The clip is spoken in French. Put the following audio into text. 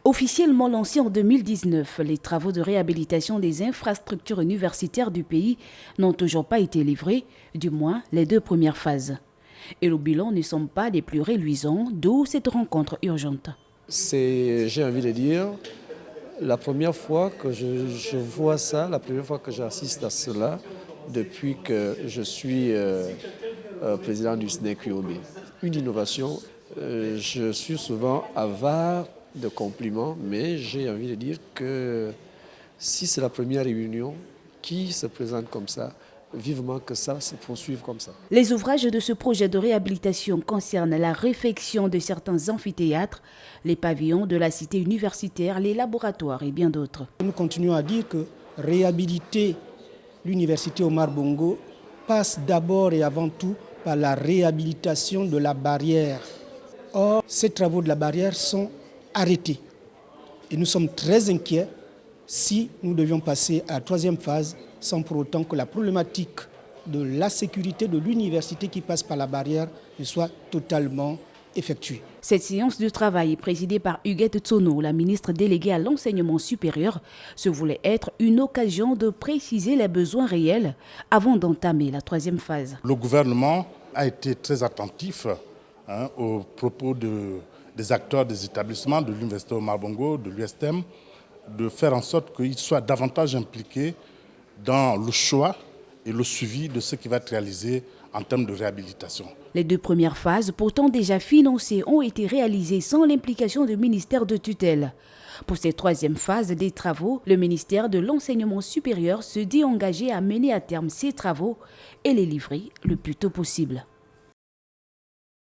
Officiellement lancés en 2019, les travaux de réhabilitation des infrastructures universitaires du pays n'ont toujours pas été livrés, du moins les 2 premières phases. Et le bilan ne sont pas les plus réluisants, d'où cette rencontre urgente. C'est, j'ai envie de dire, la première fois que je vois ça, la première fois que j'assiste à cela, depuis que je suis président du SNEC UOB. Une innovation, je suis souvent avare de compliments, mais j'ai envie de dire que si c'est la première réunion qui se présente comme ça, vivement que ça se poursuive comme ça. Les ouvrages de ce projet de réhabilitation concernent la réfection de certains amphithéâtres, les pavillons de la cité universitaire, les laboratoires et bien d'autres. Nous continuons à dire que réhabiliter l'université Omar Bongo passe d'abord et avant tout par la réhabilitation de la barrière. Or, ces travaux de la barrière sont arrêtés. Et nous sommes très inquiets si nous devions passer à la 3e phase sans pour autant que la problématique de la sécurité de l'université qui passe par la barrière ne soit totalement effectuée. Cette séance de travail présidée par Huguette Tsono, la ministre déléguée à l'enseignement supérieur, se voulait être une occasion de préciser les besoins réels avant d'entamer la 3e phase. Le gouvernement a été très attentif aux propos des acteurs des établissements de l'Université Omar Bongo, de l'USTM, de faire en sorte qu'ils soient davantage impliqués dans le choix et le suivi de ce qui va être réalisé en termes de réhabilitation. Les 2 premières phases, pourtant déjà financées, ont été réalisées sans l'implication du ministère de tutelle. Pour cette 3e phase des travaux, le ministère de l'Enseignement supérieur se dit engagé à mener à terme ces travaux et les livrer le plus tôt possible.